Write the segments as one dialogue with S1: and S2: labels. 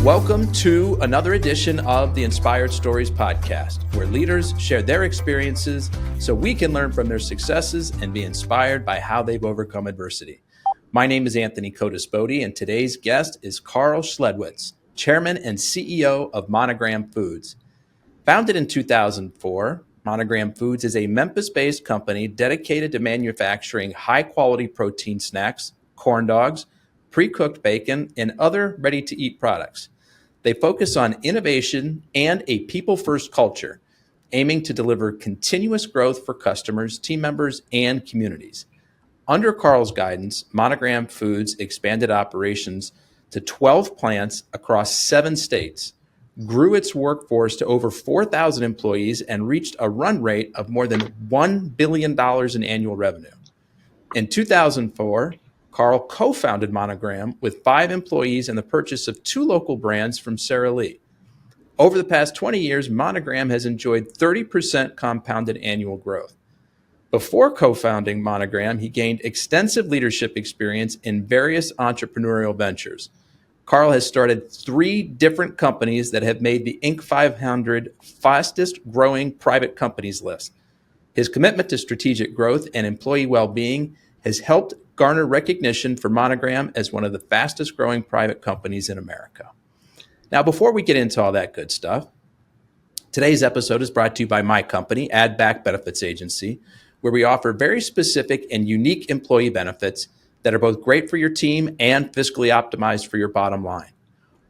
S1: Welcome to another edition of the Inspired Stories podcast, where leaders share their experiences so we can learn from their successes and be inspired by how they've overcome adversity. My name is Anthony Codispoti, and today's guest is Karl Schledwitz, Chairman and CEO of Monogram Foods. Founded in 2004, Monogram Foods is a Memphis-based company dedicated to manufacturing high-quality protein snacks, corn dogs, pre-cooked bacon, and other ready-to-eat products. They focus on innovation and a people-first culture, aiming to deliver continuous growth for customers, team members, and communities. Under Karl's guidance, Monogram Foods expanded operations to 12 plants across 7 states, grew its workforce to over 4,000 employees, and reached a run rate of more than $1 billion in annual revenue. In 2004, Karl co-founded Monogram with 5 employees and the purchase of 2 local brands from Sara Lee. Over the past 20 years, Monogram has enjoyed 30% compounded annual growth. Before co-founding Monogram, he gained extensive leadership experience in various entrepreneurial ventures. Karl has started 3 different companies that have made the Inc. 500 fastest growing private companies list. His commitment to strategic growth and employee well-being has helped garner recognition for Monogram as one of the fastest growing private companies in America. Now, before we get into all that good stuff, today's episode is brought to you by my company, Add Back Benefits Agency, where we offer very specific and unique employee benefits that are both great for your team and fiscally optimized for your bottom line.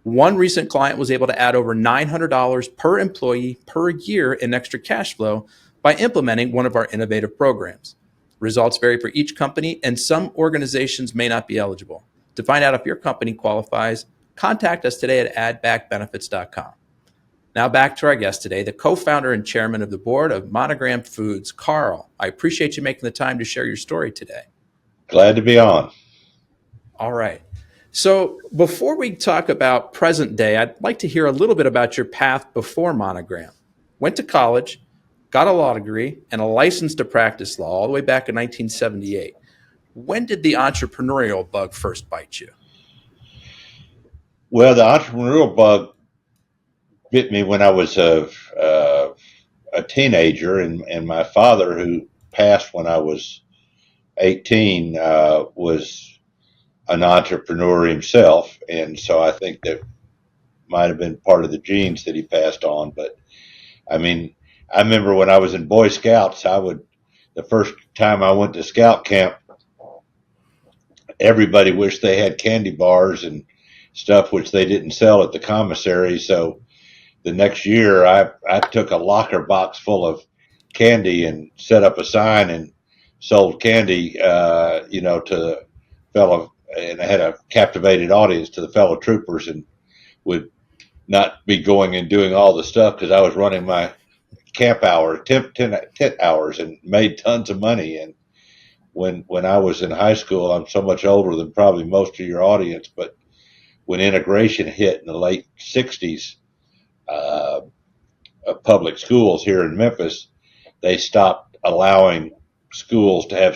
S1: One recent client was able to add over $900 per employee per year in extra cash flow by implementing one of our innovative programs. Results vary for each company, and some organizations may not be eligible. To find out if your company qualifies, contact us today at addbackbenefits.com. Now back to our guest today, the co-founder and chairman of the board of Monogram Foods, Karl. I appreciate you making the time to share your story today.
S2: Glad to be on.
S1: All right. So before we talk about present day, I'd like to hear a little bit about your path before Monogram. Went to college, got a law degree, and a license to practice law all the way back in 1978. When did the entrepreneurial bug first bite you?
S2: Well, the entrepreneurial bug bit me when I was a teenager, and my father, who passed when I was 18, was an entrepreneur himself, and so I think that might have been part of the genes that he passed on. But I mean, I remember when I was in Boy Scouts, the first time I went to scout camp, everybody wished they had candy bars and stuff, which they didn't sell at the commissary. So the next year I took a locker box full of candy and set up a sign and sold candy, to the fellow, and I had a captivated audience to the fellow troopers, and would not be going and doing all the stuff because I was running my camp hour, tent hours, and made tons of money. And when I was in high school, I'm so much older than probably most of your audience, but when integration hit in the late 60s, public schools here in Memphis, they stopped allowing schools to have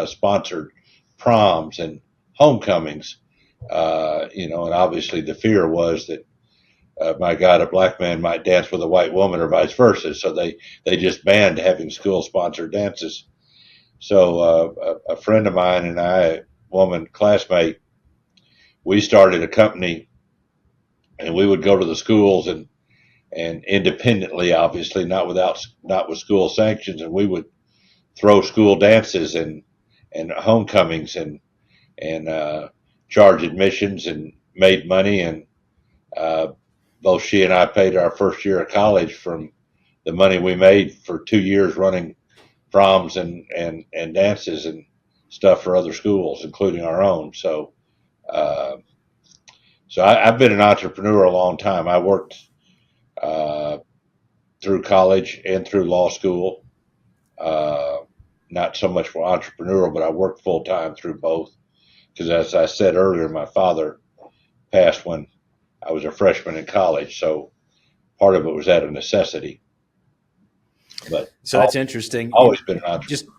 S2: sponsored proms and homecomings, and obviously the fear was that my God, a black man might dance with a white woman or vice versa. So they just banned having school-sponsored dances. So a friend of mine and I, a woman classmate, we started a company, and we would go to the schools and independently, obviously, not with school sanctions, and we would throw school dances and homecomings and charge admissions and made money, and both she and I paid our first year of college from the money we made for 2 years running proms and dances and stuff for other schools, including our own. So I've been an entrepreneur a long time. I worked through college and through law school. Not so much for entrepreneurial, but I worked full time through both. Because as I said earlier, my father passed when I was a freshman in college, so part of it was out of necessity. But
S1: so that's interesting.
S2: Always been an entrepreneur.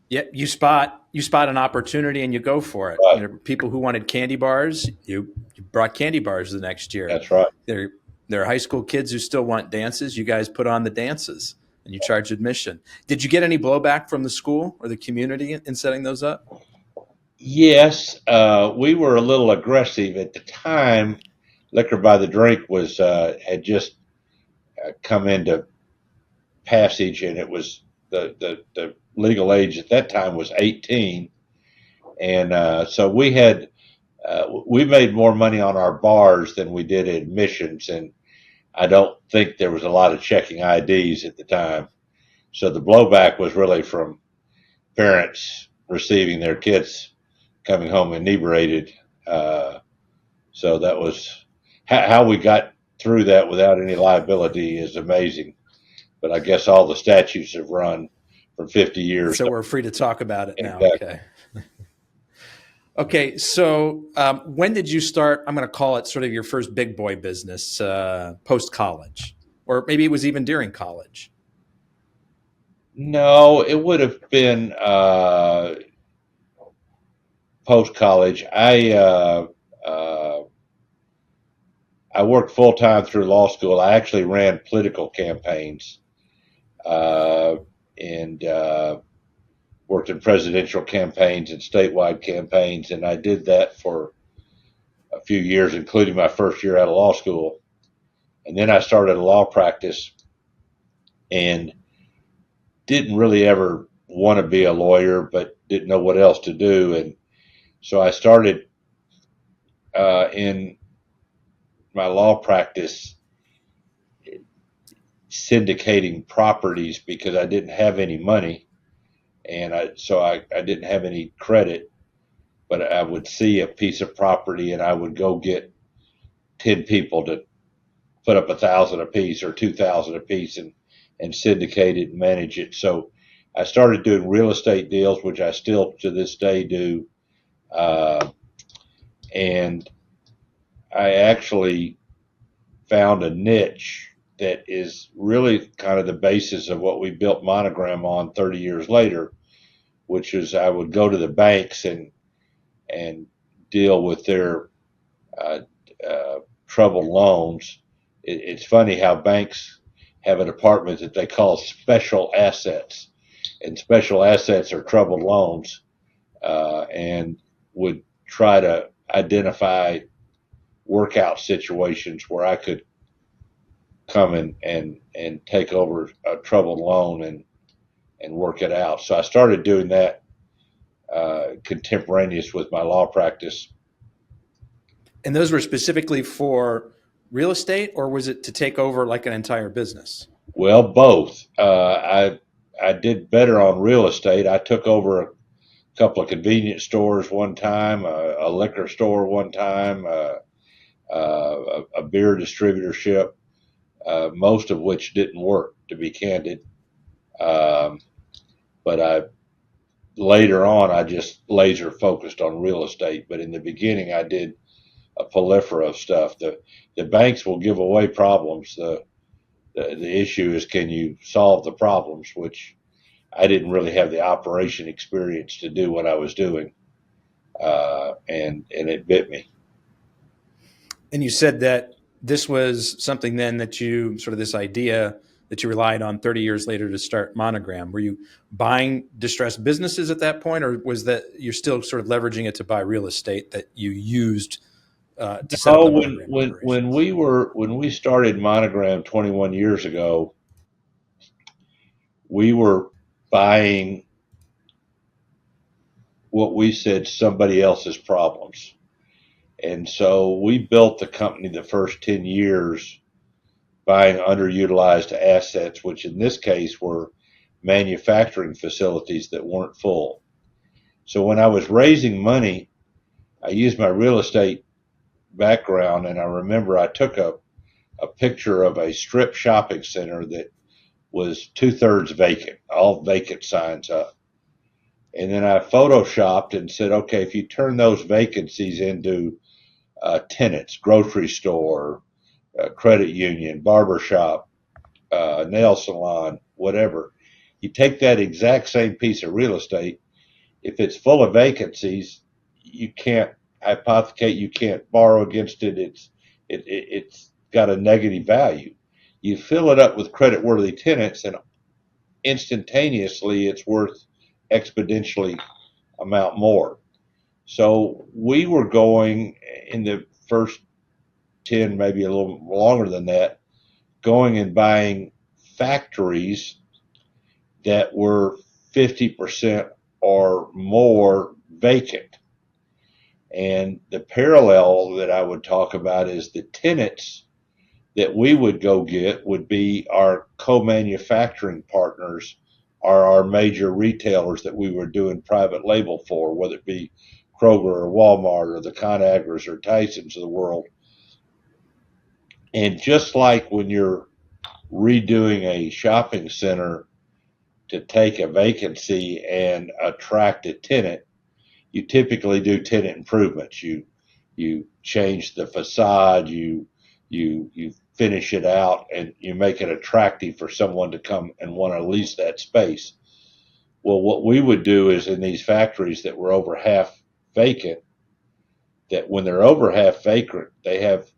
S1: You spot you spot an opportunity and you go for it.
S2: Right.
S1: People who wanted candy bars, you brought candy bars the next year.
S2: That's right.
S1: There are high school kids who still want dances. You guys put on the dances and you charge admission. Did you get any blowback from the school or the community in setting those up?
S2: Yes, we were a little aggressive at the time. Liquor by the drink was had just come into passage, and it was the legal age at that time was 18, and so we made more money on our bars than we did admissions, and I don't think there was a lot of checking IDs at the time. So the blowback was really from parents receiving their kids coming home inebriated. So that was how we got through that without any liability is amazing. But I guess all the statutes have run for 50 years.
S1: So we're free to talk about it now.
S2: Exactly.
S1: Okay. Okay. So when did you start? I'm going to call it sort of your first big boy business post college, or maybe it was even during college.
S2: No, it would have been post college. I worked full time through law school. I actually ran political campaigns and worked in presidential campaigns and statewide campaigns, and I did that for a few years, including my first year out of law school. And then I started a law practice and didn't really ever want to be a lawyer, but didn't know what else to do. And so I started in my law practice syndicating properties because I didn't have any money, and I didn't have any credit, but I would see a piece of property and I would go get 10 people to put up 1,000 a piece or 2,000 a piece and syndicate it and manage it. So I started doing real estate deals, which I still to this day do. And I actually found a niche that is really kind of the basis of what we built Monogram on 30 years later, which is I would go to the banks and deal with their troubled loans. It's funny how banks have a department that they call special assets, and special assets are troubled loans, and would try to identify workout situations where I could come and take over a troubled loan and work it out. So I started doing that contemporaneous with my law practice.
S1: And those were specifically for real estate, or was it to take over like an entire business?
S2: Well, both. I did better on real estate. I took over a couple of convenience stores one time, a liquor store one time, a beer distributorship, most of which didn't work, to be candid. But later on, I just laser focused on real estate. But in the beginning, I did a plethora of stuff. The banks will give away problems. The issue is, can you solve the problems, which I didn't really have the operation experience to do what I was doing, and it bit me.
S1: And you said that this was something then that you sort of this idea that you relied on 30 years later to start Monogram. Were you buying distressed businesses at that point, or was that you're still sort of leveraging it to buy real estate that you used to set up the Monogram
S2: when we started Monogram 21 years ago, we were buying what we said somebody else's problems. And so we built the company the first 10 years buying underutilized assets, which in this case were manufacturing facilities that weren't full. So when I was raising money, I used my real estate background, and I remember I took a picture of a strip shopping center that was 2/3 vacant, all vacant signs up. And then I photoshopped and said, okay, if you turn those vacancies into tenants, grocery store, credit union, barber shop, nail salon, whatever, you take that exact same piece of real estate If it's full of vacancies, you can't hypothecate, you can't borrow against it. It's got a negative value. You fill it up with creditworthy tenants, and instantaneously it's worth exponentially amount more. So we were going in the first 10, maybe a little longer than that, going and buying factories that were 50% or more vacant. And the parallel that I would talk about is the tenants that we would go get would be our co-manufacturing partners or our major retailers that we were doing private label for, whether it be Kroger or Walmart or the ConAgras or Tyson's of the world. And just like when you're redoing a shopping center to take a vacancy and attract a tenant, you typically do tenant improvements. You change the facade, you finish it out, and you make it attractive for someone to come and want to lease that space. Well, what we would do is in these factories that were over half vacant, that when they're over half vacant, they have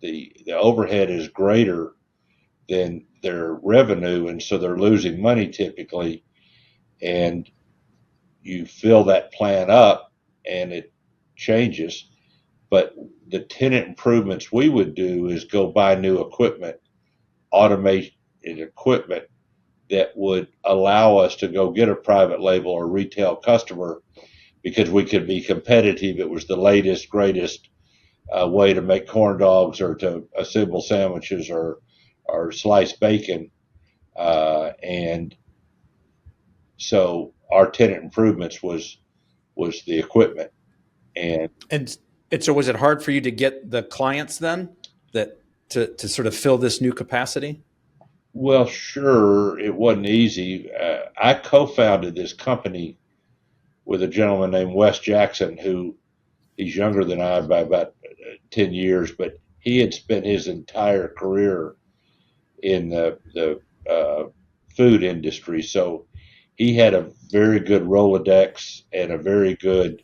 S2: the overhead is greater than their revenue, and so they're losing money typically. And you fill that plan up, and it changes. But the tenant improvements we would do is go buy new equipment, automate equipment that would allow us to go get a private label or retail customer because we could be competitive. It was the latest, greatest way to make corn dogs or to assemble sandwiches or slice bacon. And so our tenant improvements was the equipment.
S1: And so was it hard for you to get the clients then that to sort of fill this new capacity?
S2: Well, sure, it wasn't easy. I co-founded this company with a gentleman named Wes Jackson, who he's younger than I by about 10 years, but he had spent his entire career in the food industry. So he had a very good Rolodex and a very good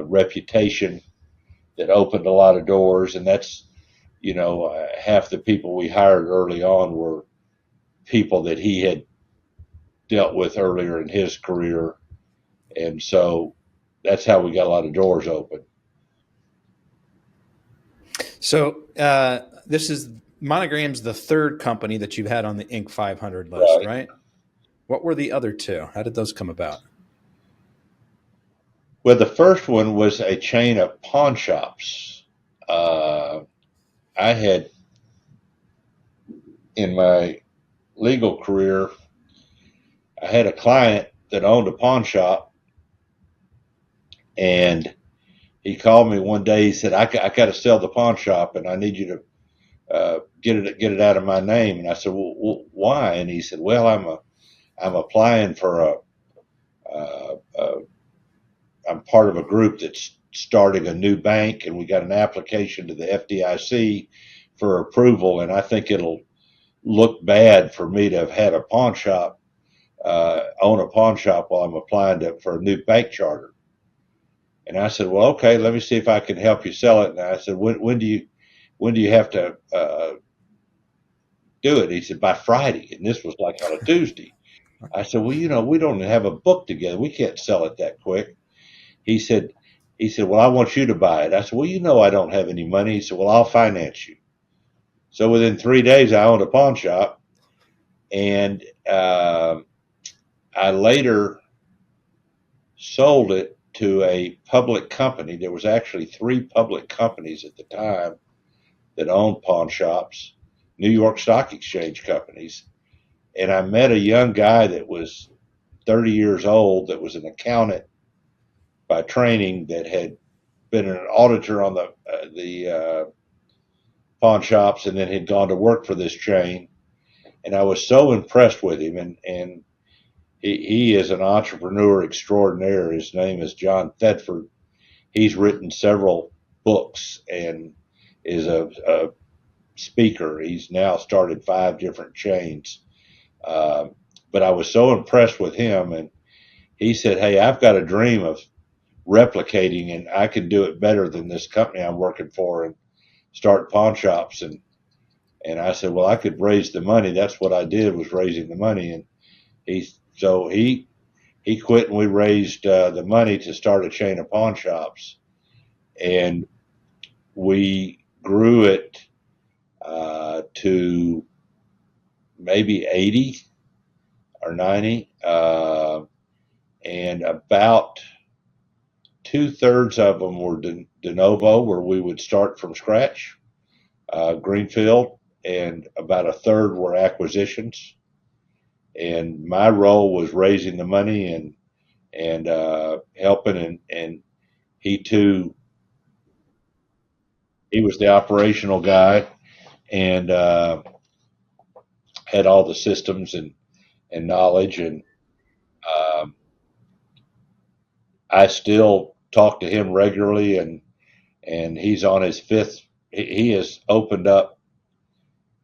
S2: reputation that opened a lot of doors. And that's, half the people we hired early on were people that he had dealt with earlier in his career. And so that's how we got a lot of doors open.
S1: So this is Monogram's the third company that you've had on the Inc. 500 list, right? What were the other two? How did those come about?
S2: Well, the first one was a chain of pawn shops. I had, in my legal career, I had a client that owned a pawn shop, and he called me one day. He said, I got to sell the pawn shop, and I need you to get it out of my name. And I said, well, why? And he said, well, I'm applying for I'm part of a group that's starting a new bank, and we got an application to the FDIC for approval, and I think it'll look bad for me to have had a pawn shop, own a pawn shop while I'm applying for a new bank charter. And I said, well, okay, let me see if I can help you sell it. And I said, when do you have to do it? He said, by Friday. And this was like on a Tuesday. I said, well, we don't have a book together. We can't sell it that quick. He said, well, I want you to buy it. I said, well, I don't have any money. He said, well, I'll finance you. So within 3 days, I owned a pawn shop, and I later sold it to a public company. There was actually 3 public companies at the time that owned pawn shops, New York Stock Exchange companies. And I met a young guy that was 30 years old that was an accountant by training that had been an auditor on the pawn shops and then had gone to work for this chain. And I was so impressed with him. And he is an entrepreneur extraordinaire. His name is John Thetford. He's written several books and is a speaker. He's now started 5 different chains. But I was so impressed with him, and he said, "Hey, I've got a dream of replicating, and I can do it better than this company I'm working for, and start pawn shops." And I said, "Well, I could raise the money." That's what I did, was raising the money. And he quit, and we raised the money to start a chain of pawn shops, and we grew it to maybe 80 or 90, and about 2/3 of them were de novo, where we would start from scratch, greenfield, and about a third were acquisitions. And my role was raising the money and helping, and he too, he was the operational guy, and had all the systems and knowledge. And um, I still talk to him regularly, and he's on his fifth. He has opened up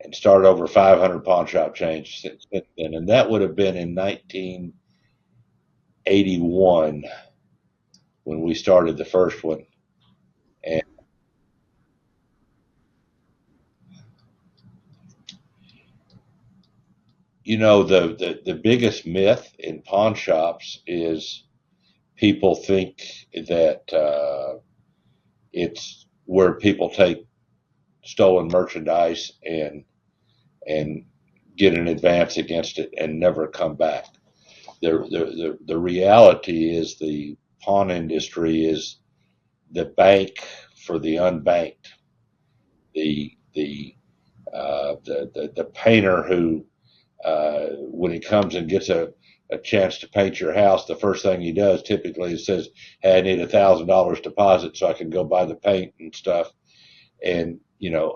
S2: and started over 500 pawn shop chains since then, and that would have been in 1981 when we started the first one. And you know, the biggest myth in pawn shops is people think that it's where people take stolen merchandise and get an advance against it and never come back. The reality is the pawn industry is the bank for the unbanked. The painter who, when he comes and gets a chance to paint your house, the first thing he does typically is says, "Hey, I need $1,000 deposit so I can go buy the paint and stuff," and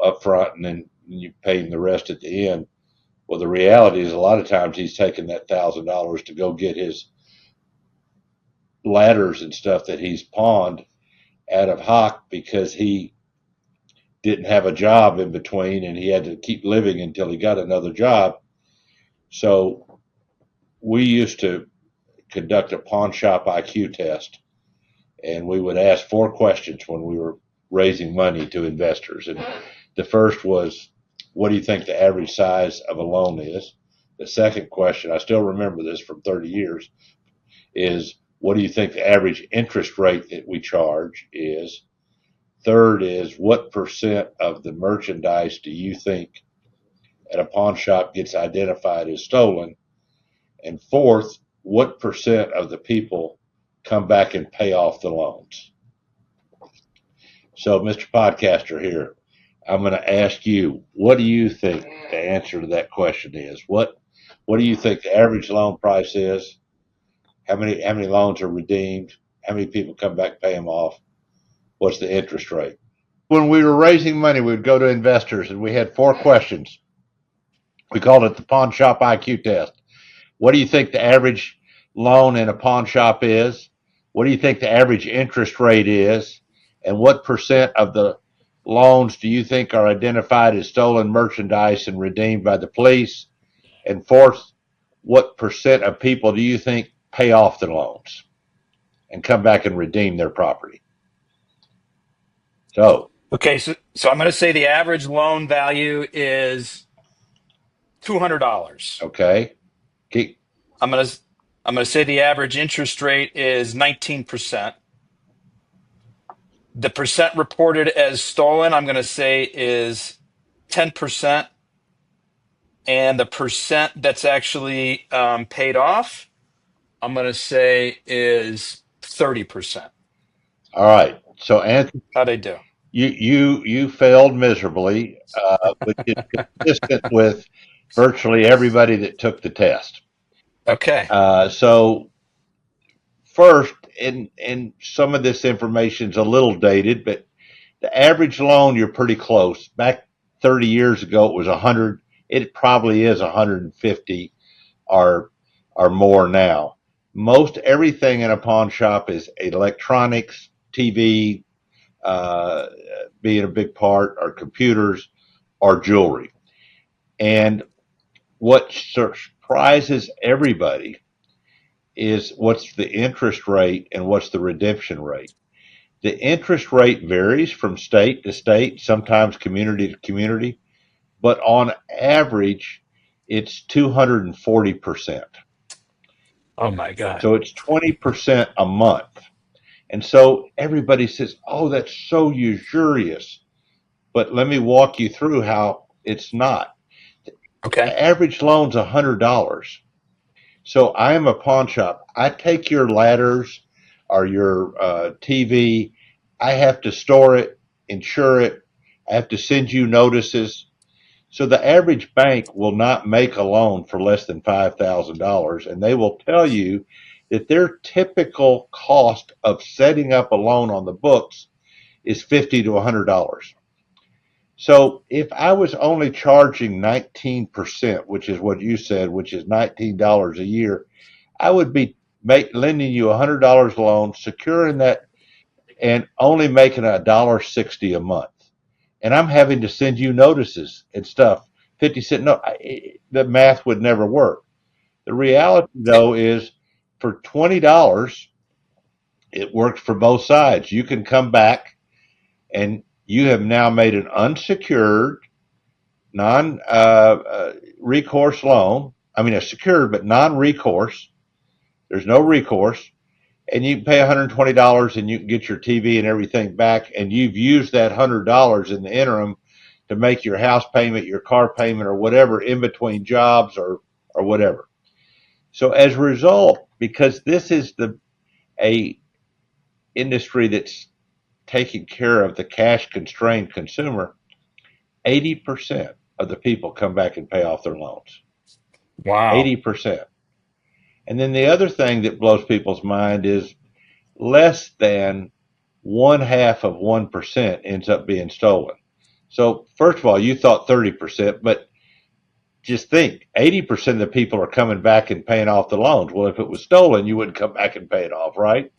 S2: up front, and then you pay him the rest at the end. Well, the reality is a lot of times he's taking that $1,000 to go get his ladders and stuff that he's pawned out of hock, because he didn't have a job in between and he had to keep living until he got another job. So we used to conduct a pawn shop IQ test, and we would ask 4 questions when we were raising money to investors. And the first was, what do you think the average size of a loan is? The second question, I still remember this from 30 years, is what do you think the average interest rate that we charge is? Third is, what percent of the merchandise do you think at a pawn shop gets identified as stolen? And fourth, what percent of the people come back and pay off the loans? So, Mr. Podcaster here, I'm going to ask you, what do you think the answer to that question is? What do you think the average loan price is? How many loans are redeemed? How many people come back, pay them off? What's the interest rate? When we were raising money, we would go to investors, and we had 4 questions. We called it the pawn shop IQ test. What do you think the average loan in a pawn shop is? What do you think the average interest rate is? And what percent of the loans do you think are identified as stolen merchandise and redeemed by the police? And fourth, what percent of people do you think pay off the loans and come back and redeem their property? So,
S3: Okay, so I'm going to say the average loan value is $200.
S2: okay. Keep,
S3: I'm going to I'm going to say the average interest rate is 19%. The percent reported as stolen, I'm going to say, is 10%, and the percent that's actually paid off, I'm going to say, is 30%.
S2: all right. So, Anthony,
S3: How'd I do?
S2: you failed miserably, which is consistent with virtually everybody that took the test.
S3: Okay.
S2: So first, and some of this information is a little dated, but the average loan, you're pretty close. Back 30 years ago, it was 100. It probably is 150 or more now. Most everything in a pawn shop is electronics, TV, being a big part, or computers, or jewelry. And what surprises everybody is what's the interest rate and what's the redemption rate. The interest rate varies from state to state, sometimes community to community, but on average, it's 240%.
S3: Oh my God.
S2: So it's 20% a month. And so everybody says, oh, that's so usurious. But let me walk you through how it's not.
S3: Okay.
S2: Average loan's $100. So I am a pawn shop. I take your ladders or your TV. I have to store it, insure it. I have to send you notices. So the average bank will not make a loan for less than $5,000, and they will tell you that their typical cost of setting up a loan on the books is $50 to $100. So if I was only charging 19%, which is what you said, which is $19 a year, I would be lending you $100 loan, securing that, and only making $1.60 a month. And I'm having to send you notices and stuff. 50 cents. No, the math would never work. The reality, though, is for $20, it works for both sides. You can come back and you have now made an unsecured, non recourse loan. I mean, a secured but non recourse. There's no recourse. And you can pay $120 and you can get your TV and everything back. And you've used that $100 in the interim to make your house payment, your car payment, or whatever in between jobs or whatever. So as a result, because this is a industry that's taking care of the cash constrained consumer, 80% of the people come back and pay off their loans.
S3: Wow.
S2: 80%. And then the other thing that blows people's mind is less than 0.5% ends up being stolen. So first of all, you thought 30%, but just think 80% of the people are coming back and paying off the loans. Well, if it was stolen, you wouldn't come back and pay it off, right?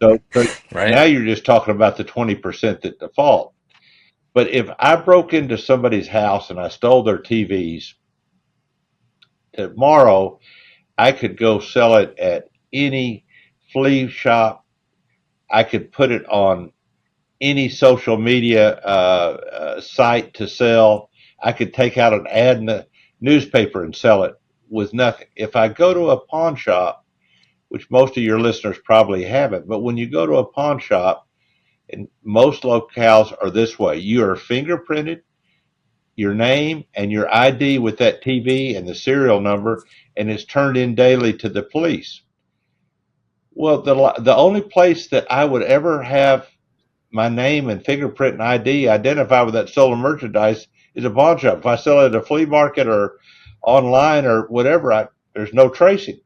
S2: So
S3: Right.
S2: now you're just talking about the 20% that default. But if I broke into somebody's house and I stole their TVs, tomorrow I could go sell it at any flea shop. I could put it on any social media site to sell. I could take out an ad in the newspaper and sell it with nothing. If I go to a pawn shop, which most of your listeners probably haven't, but when you go to a pawn shop, and most locales are this way, you are fingerprinted, your name and your ID with that TV and the serial number, and it's turned in daily to the police. Well, the only place that I would ever have my name and fingerprint and ID identify with that stolen merchandise is a pawn shop. If I sell it at a flea market or online or whatever, there's no tracing.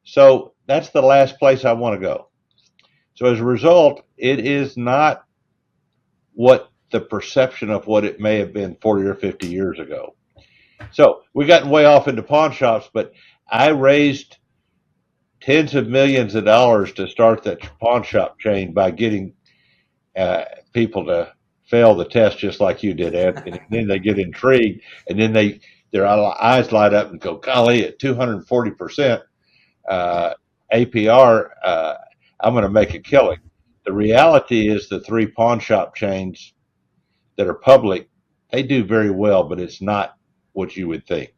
S2: So that's the last place I want to go. So as a result, it is not what the perception of what it may have been 40 or 50 years ago. So we got way off into pawn shops, but I raised tens of millions of dollars to start that pawn shop chain by getting people to fail the test just like you did, Anthony. And then they get intrigued, and then their eyes light up and go, "Golly, at 240% APR, I'm going to make a killing." The reality is, the three pawn shop chains that are public, they do very well, but it's not what you would think.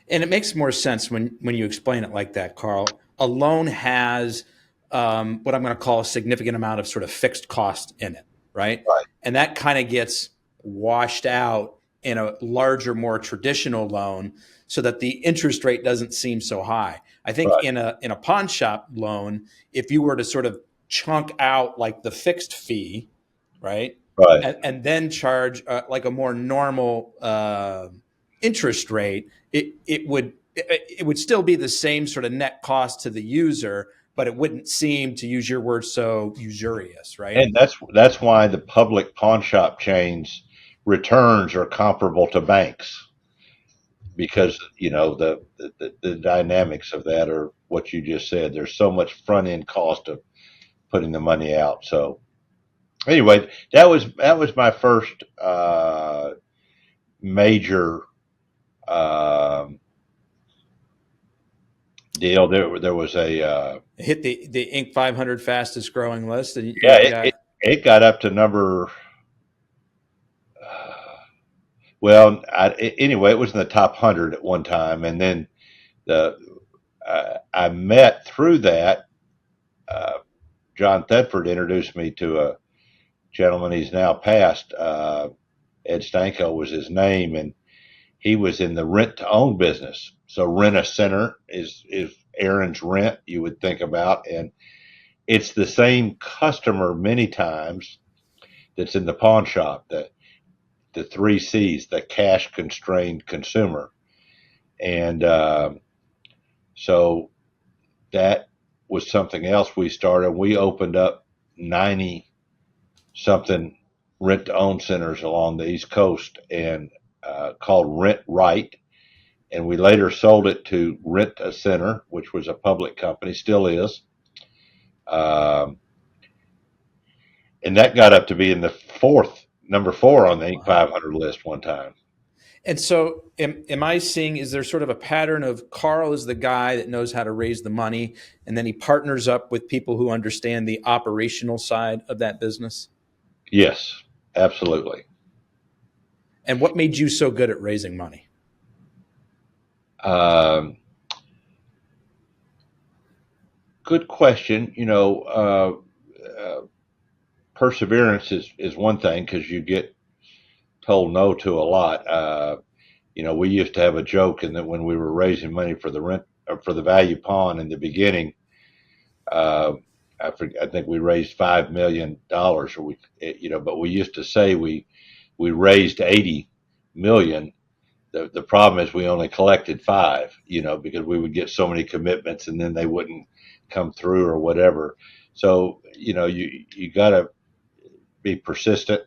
S1: And it makes more sense when you explain it like that, Karl. A loan has what I'm going to call a significant amount of sort of fixed cost in it, right?
S2: Right.
S1: And that kind of gets washed out in a larger, more traditional loan, so that the interest rate doesn't seem so high. I think
S2: Right.
S1: in a pawn shop loan, if you were to sort of chunk out like the fixed fee, right,
S2: Right.
S1: and then charge like a more normal interest rate, it would still be the same sort of net cost to the user, but it wouldn't seem, to use your word, so usurious, right?
S2: And that's why the public pawn shop chains returns are comparable to banks, because the dynamics of that are what you just said. There's so much front end cost of putting the money out. So anyway, that was my first major deal. There was a
S1: Hit the Inc. 500 fastest growing list, and
S2: yeah,
S1: you got
S2: it got up to number. Well, anyway, it was in the top 100 at one time, and then the I met through that. Uh, John Thetford introduced me to a gentleman. He's now passed. Ed Stanko was his name, and he was in the rent to own business. So rent a center is Aaron's Rent, you would think about, and it's the same customer many times that's in the pawn shop. The three C's, the cash constrained consumer, and so that was something else we started. We opened up 90 something rent to own centers along the East Coast and called Rent Right. And we later sold it to Rent a Center, which was a public company, still is. Um, and that got up to be in the number four on the Inc. 500 list one time.
S1: And so, am I seeing, is there sort of a pattern of Karl is the guy that knows how to raise the money, and then he partners up with people who understand the operational side of that business?
S2: Yes, absolutely.
S1: And what made you so good at raising money?
S2: Um, Good question. Perseverance is one thing because you get told no to a lot. We used to have a joke in that when we were raising money for the rent for the value pawn in the beginning, uh, I think we raised $5 million, but we used to say we raised 80 million. The problem is we only collected five, because we would get so many commitments and then they wouldn't come through or whatever. So, you got to be persistent.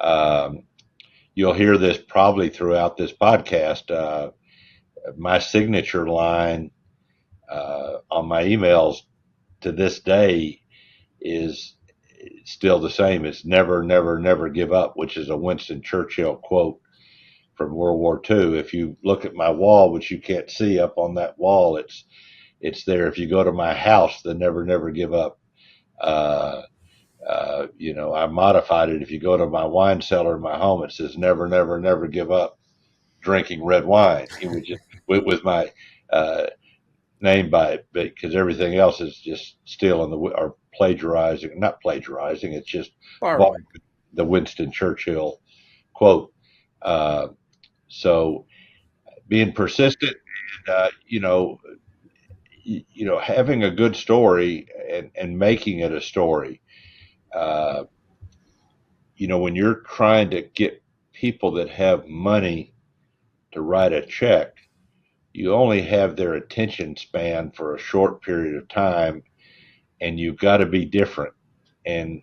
S2: Um, you'll hear this probably throughout this podcast. My signature line on my emails to this day is still the same. It's never, never, never give up, which is a Winston Churchill quote from World War II. If you look at my wall, which you can't see up on that wall, it's there. If you go to my house, the never, never give up. I modified it. If you go to my wine cellar in my home, it says never, never, never give up drinking red wine. It was just with my name by it, because everything else is just stealing or plagiarizing. Not plagiarizing. It's just
S1: Borrowing.
S2: the Winston Churchill quote. So being persistent and having a good story and making it a story. Uh, when you're trying to get people that have money to write a check, you only have their attention span for a short period of time, and you've got to be different. And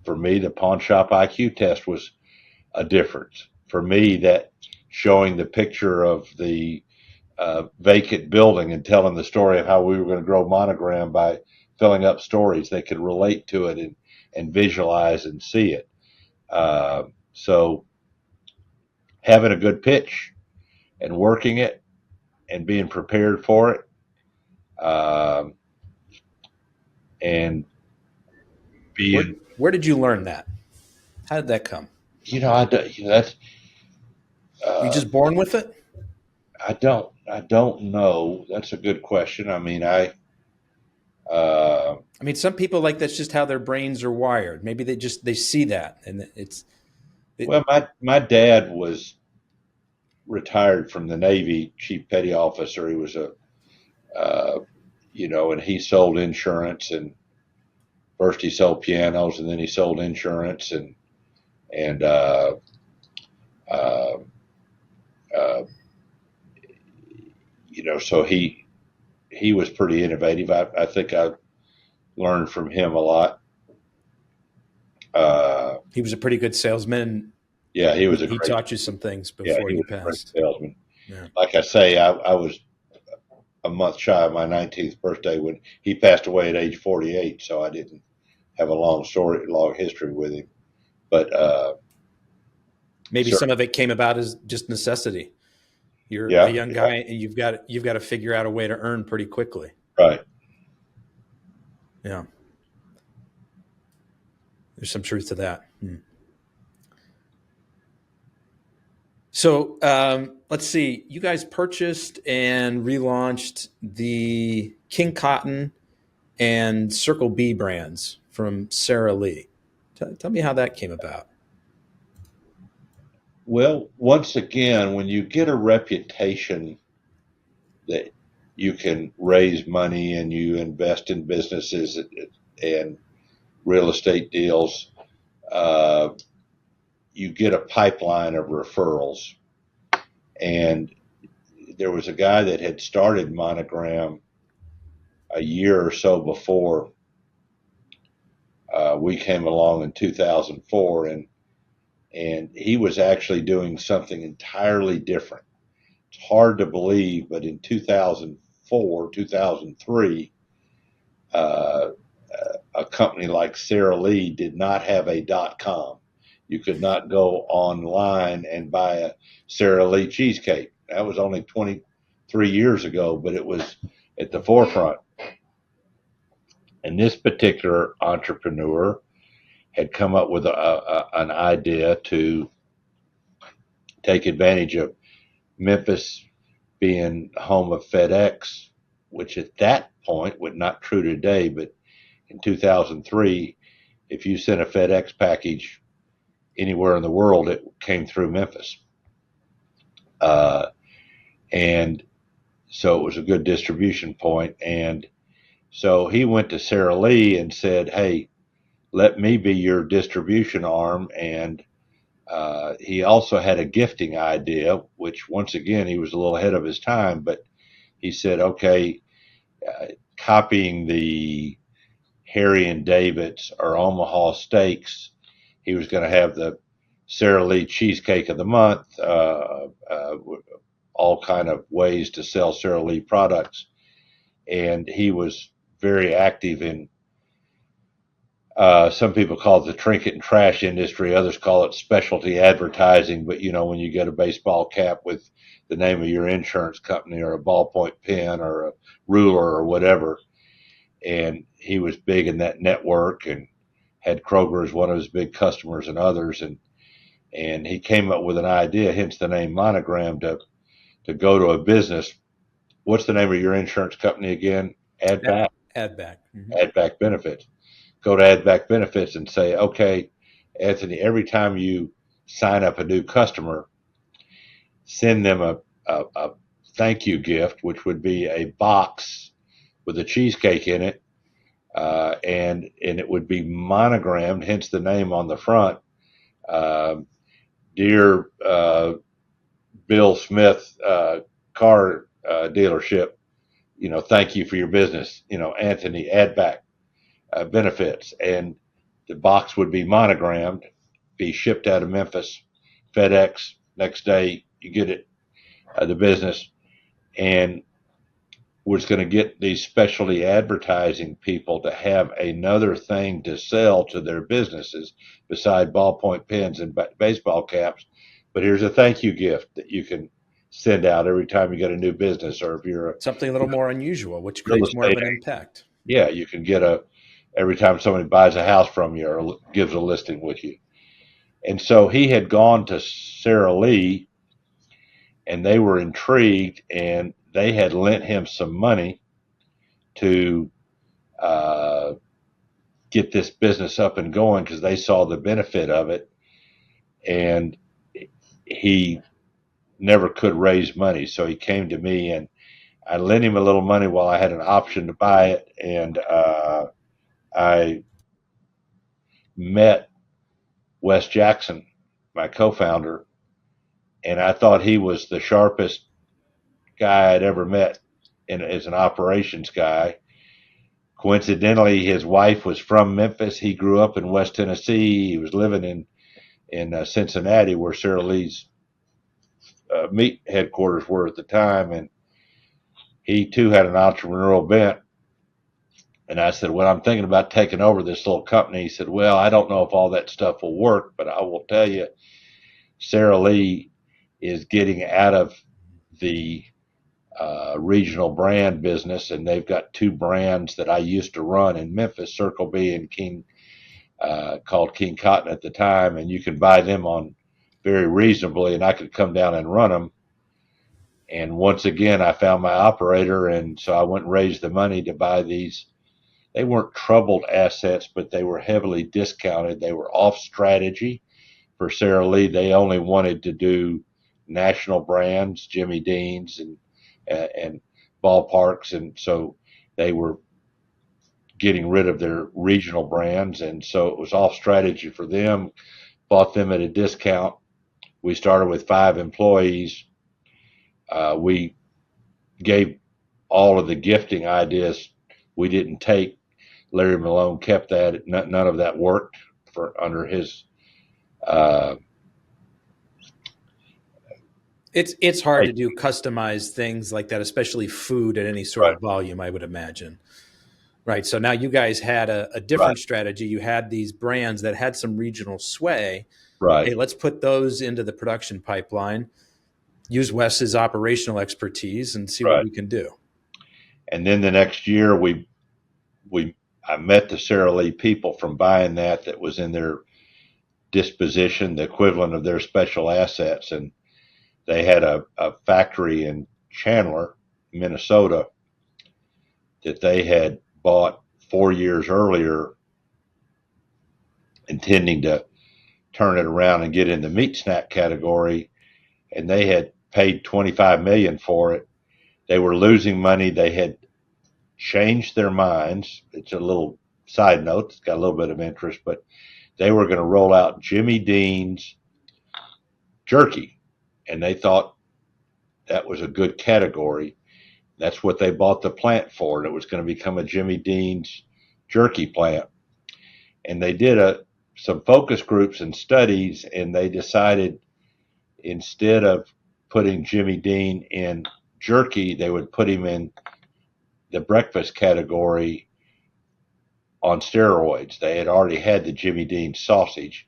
S2: for me, the pawn shop IQ test was a difference. For me, that showing the picture of the vacant building and telling the story of how we were going to grow Monogram by filling up stories they could relate to it and visualize and see it. So having a good pitch and working it and being prepared for it, and being,
S1: Where did you learn that? How did that come?
S2: that's,
S1: You just born with it?
S2: I don't know. That's a good question. I mean,
S1: I mean, some people like that's just how their brains are wired. Maybe they see that, and
S2: well, my dad was retired from the Navy, chief petty officer. He was and he sold insurance, and first he sold pianos and then he sold insurance and uh, uh, so he was pretty innovative. I think I learned from him a lot.
S1: he was a pretty good salesman.
S2: Yeah, he was
S1: He taught you some things before
S2: he
S1: you
S2: was a great
S1: passed.
S2: salesman.
S1: Yeah.
S2: Like I say, I was a month shy of my 19th birthday when he passed away at age 48, so I didn't have a long history with him. But
S1: Maybe some of it came about as just necessity. You're a
S2: Yeah,
S1: young guy, and you've got to figure out a way to earn pretty quickly.
S2: right.
S1: Yeah, there's some truth to that. So let's see. You guys purchased and relaunched the King Cotton and Circle B brands from Sara Lee. Tell me how that came about.
S2: Well, once again, when you get a reputation that you can raise money and you invest in businesses and real estate deals, uh, you get a pipeline of referrals. And there was a guy that had started Monogram a year or so before we came along in 2004, and he was actually doing something entirely different. It's hard to believe, but in 2004, 2003, uh, a company like Sara Lee did not have a .com. You could not go online and buy a Sara Lee cheesecake. That was only 23 years ago, but it was at the forefront. And this particular entrepreneur had come up with an idea to take advantage of Memphis being home of FedEx, which at that point was not true today, but in 2003, if you sent a FedEx package anywhere in the world, it came through Memphis. And so it was a good distribution point. And so he went to Sara Lee and said, hey, let me be your distribution arm. And he also had a gifting idea, which once again, he was a little ahead of his time, but he said, okay, copying the Harry and David's or Omaha Steaks, he was going to have the Sara Lee Cheesecake of the Month, all kind of ways to sell Sara Lee products. And he was very active in, some people call it the trinket and trash industry. Others call it specialty advertising. But, when you get a baseball cap with the name of your insurance company or a ballpoint pen or a ruler or whatever, and he was big in that network and had Kroger as one of his big customers and others. And he came up with an idea, hence the name Monogram, to go to a business. What's the name of your insurance company again? Adback?
S1: Adback. Mm-hmm.
S2: Adback Benefits. Go to Adback Benefits and say, okay, Anthony, every time you sign up a new customer, send them a thank you gift, which would be a box with a cheesecake in it, and it would be monogrammed, hence the name on the front. Dear Bill Smith car dealership, thank you for your business. Anthony Adback Benefits, and the box would be monogrammed, be shipped out of Memphis, FedEx. Next day, you get it, the business, and was going to get these specialty advertising people to have another thing to sell to their businesses beside ballpoint pens and baseball caps. But here's a thank you gift that you can send out every time you get a new business, or if you're
S1: Something a little more unusual, which creates more of an impact.
S2: Yeah, you can get every time somebody buys a house from you or gives a listing with you. And so he had gone to Sara Lee, and they were intrigued, and they had lent him some money to get this business up and going because they saw the benefit of it. And he never could raise money. So he came to me, and I lent him a little money while I had an option to buy it. And I met Wes Jackson, my co-founder, and I thought he was the sharpest guy I'd ever met as an operations guy. Coincidentally, his wife was from Memphis. He grew up in West Tennessee. He was living in Cincinnati, where Sara Lee's meat headquarters were at the time, and he too had an entrepreneurial bent. And I said, well, I'm thinking about taking over this little company. He said, well, I don't know if all that stuff will work, but I will tell you, Sara Lee is getting out of the regional brand business, and they've got two brands that I used to run in Memphis, Circle B and King, called King Cotton at the time, and you could buy them on very reasonably, and I could come down and run them. And once again, I found my operator, and so I went and raised the money to buy these. They weren't troubled assets, but they were heavily discounted. They were off strategy for Sara Lee. They only wanted to do national brands, Jimmy Dean's and ballparks, and so they were getting rid of their regional brands, and so it was off strategy for them. Bought them at a discount. We started with 5 employees. We gave all of the gifting ideas we didn't take. Larry Malone kept that. None of that worked for under his.
S1: It's hard to do customized things like that, especially food at any sort of volume, I would imagine. Right. So now you guys had a different strategy. You had these brands that had some regional sway.
S2: Right.
S1: Hey, let's put those into the production pipeline, use Wes's operational expertise, and see what we can do.
S2: And then the next year, I met the Sara Lee people from buying that was in their disposition, the equivalent of their special assets. And they had a factory in Chandler, Minnesota, that they had bought 4 years earlier, intending to turn it around and get in the meat snack category. And they had paid $25 million for it. They were losing money. They had changed their minds. It's a little side note. It's got a little bit of interest, but they were going to roll out Jimmy Dean's jerky, and they thought that was a good category. That's what they bought the plant for, and it was going to become a Jimmy Dean's jerky plant. And they did some focus groups and studies, and they decided instead of putting Jimmy Dean in jerky, they would put him in the breakfast category on steroids. They had already had the Jimmy Dean sausage,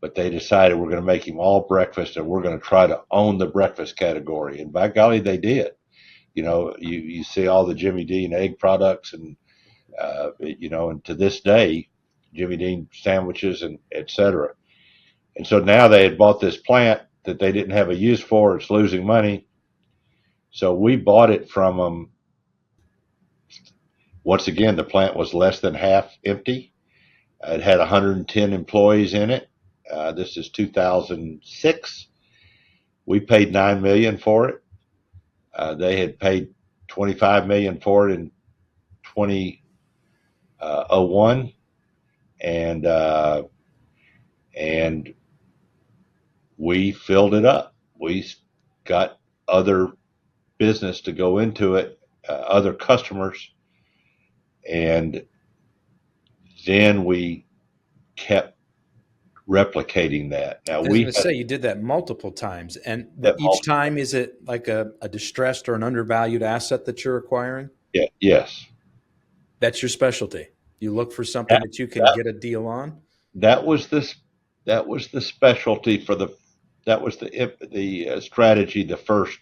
S2: but they decided we're going to make him all breakfast, and we're going to try to own the breakfast category. And by golly, they did. You know, you see all the Jimmy Dean egg products, and and to this day, Jimmy Dean sandwiches and et cetera. And so now they had bought this plant that they didn't have a use for. It's losing money. So we bought it from them. Once again, the plant was less than half empty. It had 110 employees in it. This is 2006. We paid $9 million for it. They had paid $25 million for it in 2001, and we filled it up. We got other business to go into it, other customers, and then we kept replicating that. Now,
S1: I was going to say you did that multiple times, and each time, is it like a distressed or an undervalued asset that you're acquiring?
S2: Yeah. Yes.
S1: That's your specialty. You look for something that you can get a deal on.
S2: That was the specialty for that was the strategy the first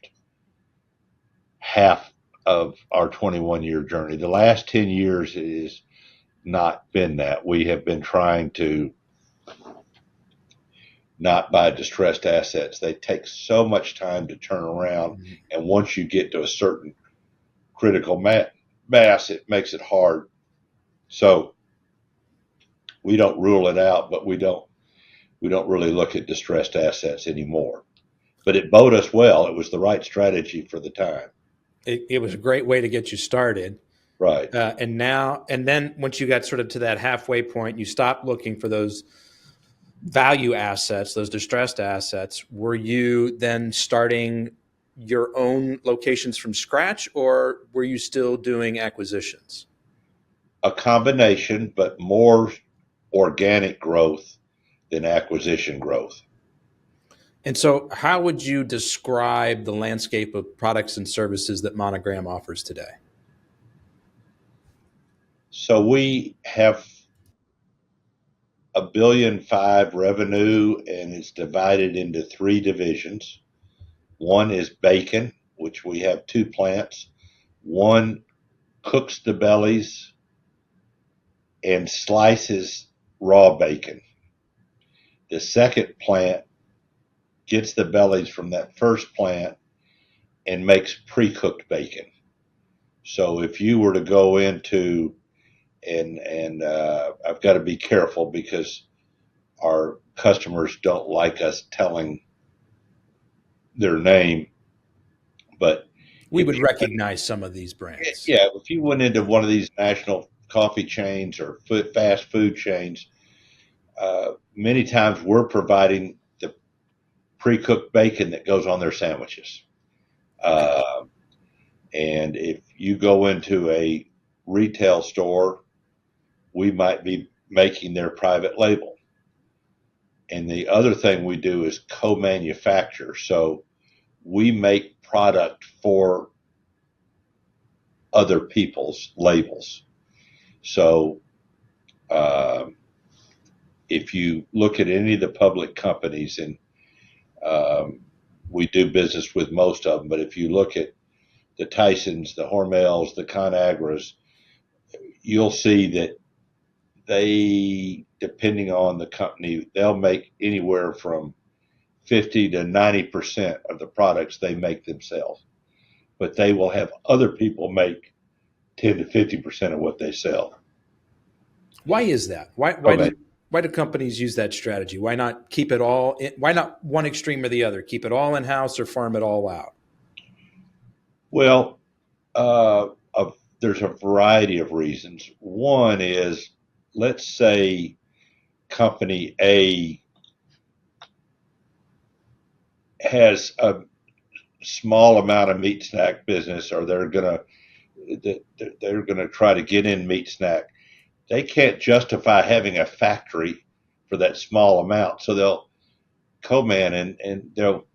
S2: half of our 21-year journey. The last 10 years has not been that. We have been trying to not buy distressed assets. They take so much time to turn around, and once you get to a certain critical mass, it makes it hard. So we don't rule it out, but we don't really look at distressed assets anymore. But it bode us well. It was the right strategy for the time.
S1: It was a great way to get you started.
S2: Right.
S1: And then once you got sort of to that halfway point, you stopped looking for those value assets, those distressed assets. Were you then starting your own locations from scratch, or were you still doing acquisitions?
S2: A combination, but more organic growth than acquisition growth.
S1: And so how would you describe the landscape of products and services that Monogram offers today?
S2: So we have $1.5 billion revenue, and it's divided into 3 divisions. One is bacon, which we have 2 plants. One cooks the bellies and slices raw bacon. The second plant gets the bellies from that first plant and makes pre-cooked bacon. So if you were to go into, and I've got to be careful because our customers don't like us telling their name, but
S1: we would recognize some of these brands.
S2: yeah, if you went into one of these national coffee chains or fast food chains, many times we're providing the pre-cooked bacon that goes on their sandwiches. And if you go into a retail store, we might be making their private label. And the other thing we do is co-manufacture. So we make product for other people's labels. So if you look at any of the public companies, and we do business with most of them, but if you look at the Tysons, the Hormels, the ConAgras, you'll see that they, depending on the company, they'll make anywhere from 50 to 90% of the products they make themselves. But they will have other people make 10 to 50% of what they sell.
S1: Why is that? Why do companies use that strategy? Why not keep it all? Why not one extreme or the other? Keep it all in-house or farm it all out?
S2: Well, there's a variety of reasons. One is, let's say company A has a small amount of meat snack business, or they're gonna try to get in meat snack. They can't justify having a factory for that small amount, so they'll co-man and they'll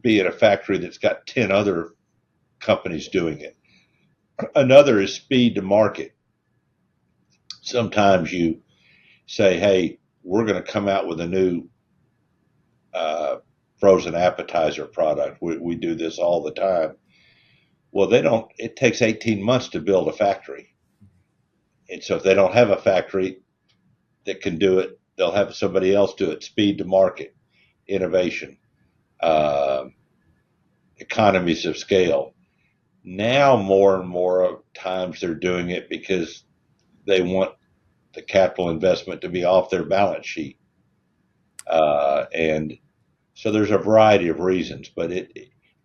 S2: be at a factory that's got 10 other companies doing it. Another is speed to market. Sometimes you say, hey, we're going to come out with a new frozen appetizer product. We do this all the time. Well, it takes 18 months to build a factory. And so if they don't have a factory that can do it, they'll have somebody else do it. Speed to market, innovation, economies of scale. Now, more and more times they're doing it because they want the capital investment to be off their balance sheet. And so there's a variety of reasons, but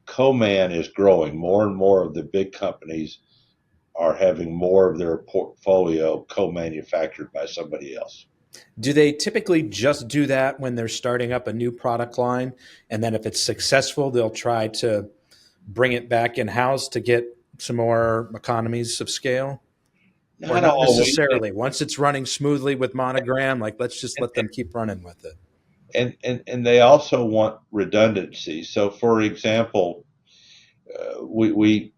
S2: co-man is growing. More and more of the big companies are having more of their portfolio co-manufactured by somebody else.
S1: Do they typically just do that when they're starting up a new product line? And then if it's successful, they'll try to bring it back in-house to get some more economies of scale? Or not necessarily. Once it's running smoothly with Monogram, like let's just let them keep running with it.
S2: And they also want redundancy. So, for example, we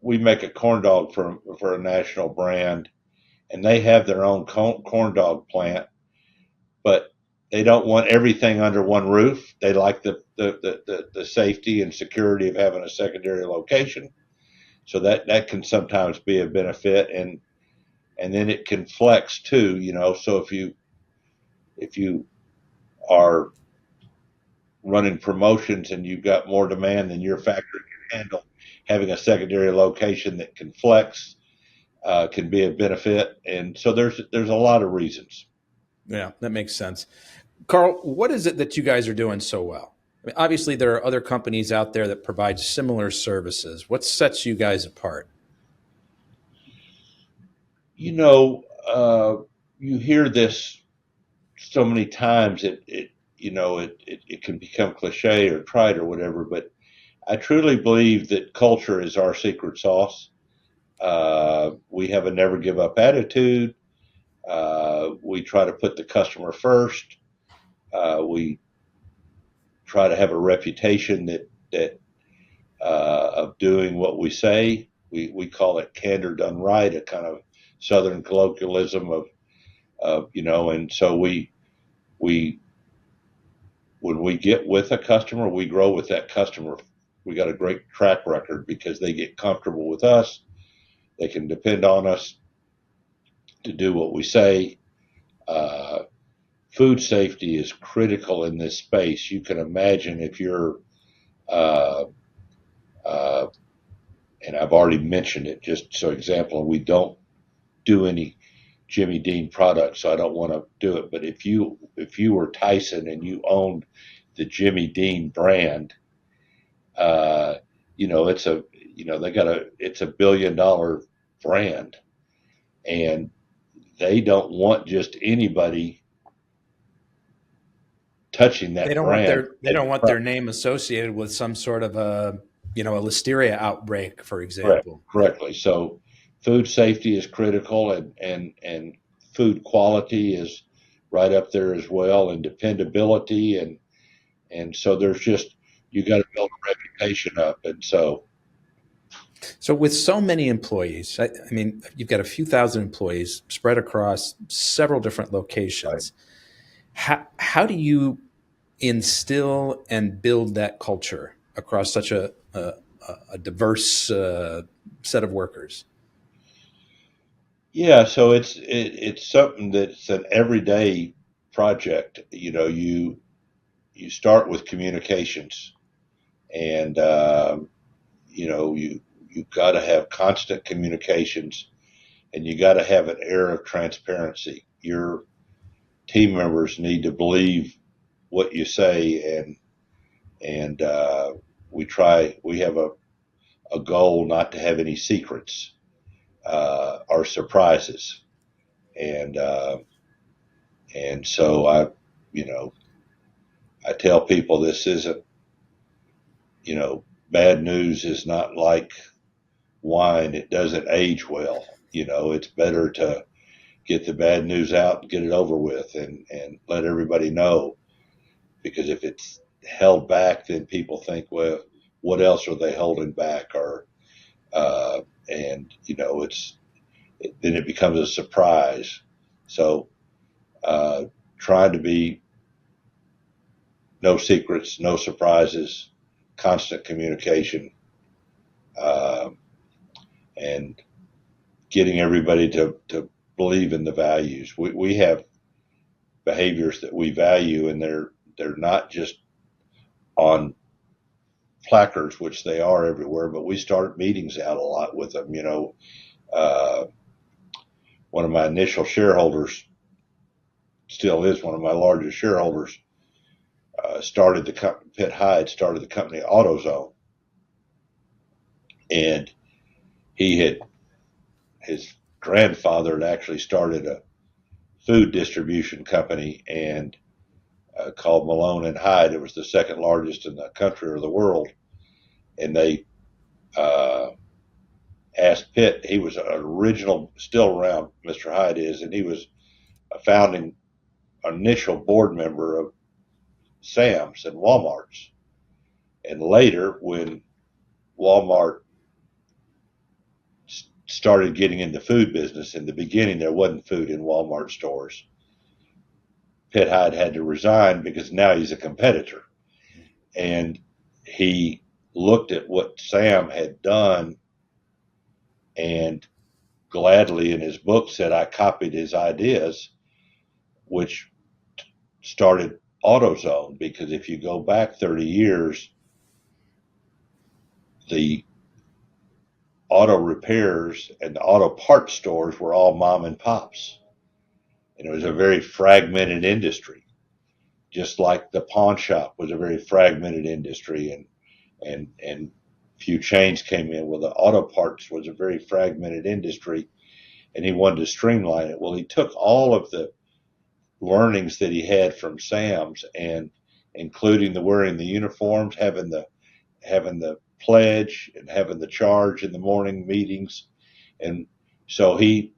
S2: make a corn dog for a national brand, and they have their own corn dog plant, but they don't want everything under one roof. They like the safety and security of having a secondary location. So that can sometimes be a benefit, and then it can flex too. So if you are running promotions and you've got more demand than your factory can handle, having a secondary location that can flex can be a benefit. And so there's a lot of reasons.
S1: Yeah, that makes sense. Karl, what is it that you guys are doing so well? I mean, obviously, there are other companies out there that provide similar services. What sets you guys apart?
S2: You hear this so many times it can become cliche or trite or whatever, but I truly believe that culture is our secret sauce. We have a never give up attitude. We try to put the customer first. We try to have a reputation that of doing what we say. We call it candor done right, a kind of Southern colloquialism of and so we when we get with a customer, we grow with that customer we got a great track record because they get comfortable with us. They can depend on us to do what we say. Food safety is critical in this space. You can imagine if you're, uh, uh, and I've already mentioned it, just so example, we don't do any Jimmy Dean products, so I don't want to do it. But if you were Tyson and you owned the Jimmy Dean brand, uh, it's a it's a $1 billion brand, and they don't want just anybody touching
S1: They
S2: that
S1: don't want
S2: brand.
S1: their name associated with some sort of a listeria outbreak, for
S2: Correct,
S1: example.
S2: correctly. So food safety is critical, and food quality is right up there as well, and dependability, and so there's just, you got to build a reputation up, and so
S1: So with so many employees, I mean, you've got a few thousand employees spread across several different
S2: right.
S1: locations. How do you instill and build that culture across such a diverse set of workers?
S2: Yeah, so it's something that's an everyday project. You start with communications, and you got to have constant communications, and you got to have an air of transparency. Your team members need to believe what you say, and we have a goal not to have any secrets or surprises, and so you know I tell people this isn't, bad news is not like wine. It doesn't age well. It's better to get the bad news out and get it over with, and let everybody know, because if it's held back, then people think, well, what else are they holding back? Or, and then it becomes a surprise. So, uh, trying to be no secrets, no surprises, constant communication, uh, and getting everybody to believe in the values. We have behaviors that we value, and they're not just on placards, which they are everywhere, but we start meetings out a lot with them. Uh, one of my initial shareholders, still is one of my largest shareholders, started the company. Pitt Hyde started the company AutoZone, and he had his grandfather had actually started a food distribution company, and called Malone and Hyde. It was the second largest in the country or the world, and they uh, asked Pitt. He was an original, still around. Mr. Hyde is, and he was a founding initial board member of Sam's and Walmart's. And later, when Walmart started getting in the food business, in the beginning there wasn't food in Walmart stores. Pitt Hyde had to resign because now he's a competitor, and he looked at what Sam had done, and gladly in his book said, I copied his ideas, which started AutoZone. Because if you go back 30 years, the auto repairs and the auto parts stores were all mom and pops, and it was a very fragmented industry, just like the pawn shop was a very fragmented industry, and few chains came in. Well, the auto parts was a very fragmented industry, and he wanted to streamline it. Well, he took all of the learnings that he had from Sam's, and including the wearing the uniforms, having the pledge, and having the charge in the morning meetings, and so he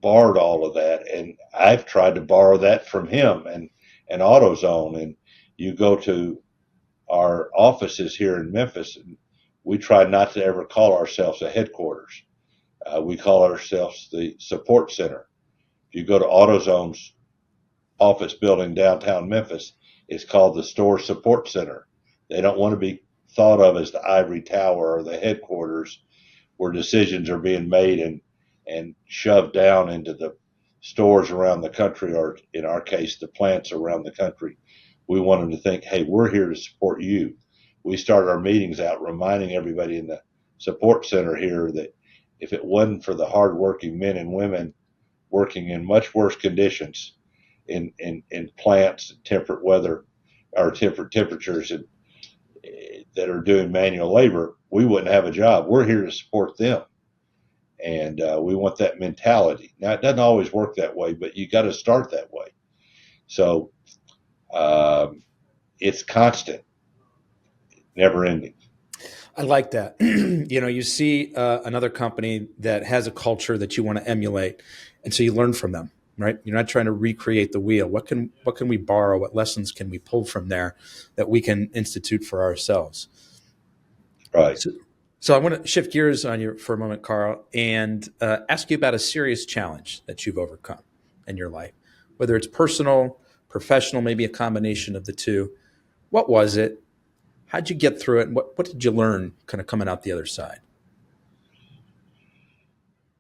S2: borrowed all of that, and I've tried to borrow that from him, and AutoZone. And you go to our offices here in Memphis, and we try not to ever call ourselves a headquarters. We call ourselves the support center. If you go to AutoZone's office building downtown Memphis, it's called the Store Support Center. They don't want to be thought of as the ivory tower or the headquarters where decisions are being made and shoved down into the stores around the country, or in our case, the plants around the country. We want them to think, hey, we're here to support you. We start our meetings out reminding everybody in the support center here that if it wasn't for the hardworking men and women working in much worse conditions in plants, temperate weather, or temperate temperatures, and that are doing manual labor, we wouldn't have a job. We're here to support them. And we want that mentality. Now, it doesn't always work that way, but you got to start that way. So it's constant, never ending.
S1: I like that. You see another company that has a culture that you want to emulate, and so you learn from them, right? You're not trying to recreate the wheel. What can we borrow? What lessons can we pull from there that we can institute for ourselves?
S2: Right.
S1: So I want to shift gears on you for a moment, Karl, and ask you about a serious challenge that you've overcome in your life, whether it's personal, professional, maybe a combination of the two. What was it? How'd you get through it? And what did you learn kind of coming out the other side?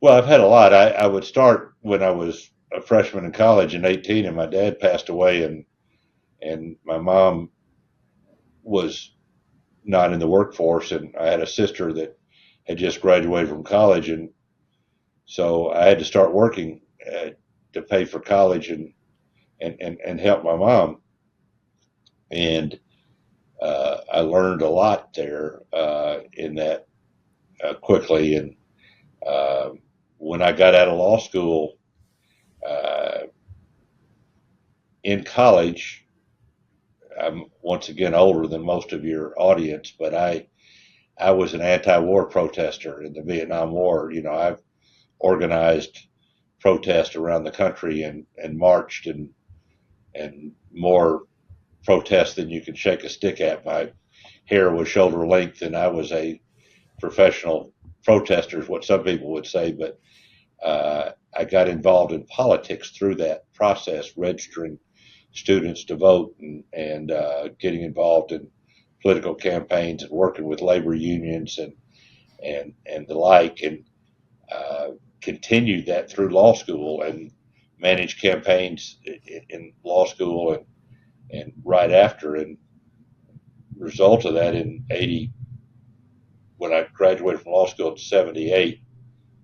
S2: Well, I've had a lot. I would start when I was a freshman in college in 18, and my dad passed away, and my mom was not in the workforce, and I had a sister that had just graduated from college, and so I had to start working to pay for college and help my mom. And I learned a lot there in that quickly. And when I got out of law school in college, I'm once again older than most of your audience, but I was an anti-war protester in the Vietnam War. I've organized protests around the country and marched and more protests than you can shake a stick at. My hair was shoulder length, and I was a professional protester, is what some people would say. But I got involved in politics through that process, registering students to vote and getting involved in political campaigns and working with labor unions and the like, and continued that through law school and managed campaigns in law school and right after. And result of that, in 80, when I graduated from law school in 78,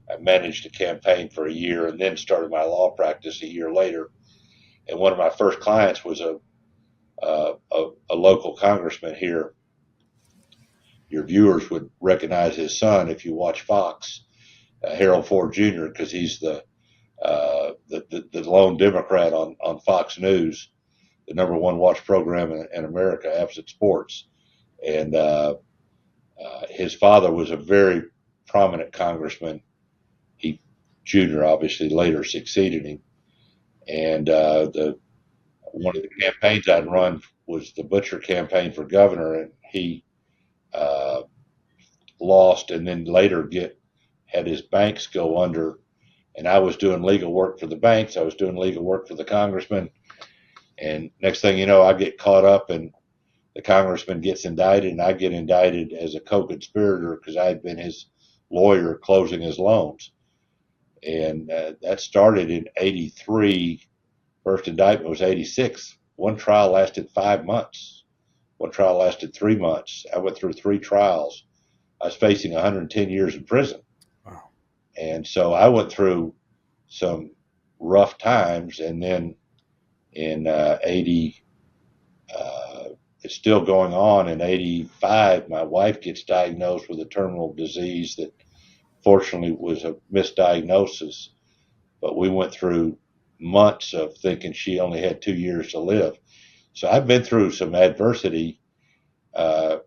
S2: I managed a campaign for a year and then started my law practice a year later. And one of my first clients was a local congressman here. Your viewers would recognize his son if you watch Fox, Harold Ford Jr., because he's the lone Democrat on Fox News, the number one watch program in America, opposite sports. And his father was a very prominent congressman. He, Jr., obviously later succeeded him. And one of the campaigns I'd run was the Butcher campaign for governor, and he lost, and then later had his banks go under. And I was doing legal work for the banks. I was doing legal work for the congressman. And next thing you know, I get caught up, and the congressman gets indicted, and I get indicted as a co-conspirator because I had been his lawyer closing his loans. And that started in 83. First indictment was 86. One trial lasted 5 months. One trial lasted 3 months. I went through 3 trials. I was facing 110 years in prison.
S1: Wow.
S2: And so I went through some rough times. And then in 80, it's still going on. In 85, my wife gets diagnosed with a terminal disease that fortunately was a misdiagnosis. But we went through months of thinking she only had 2 years to live. So I've been through some adversity. My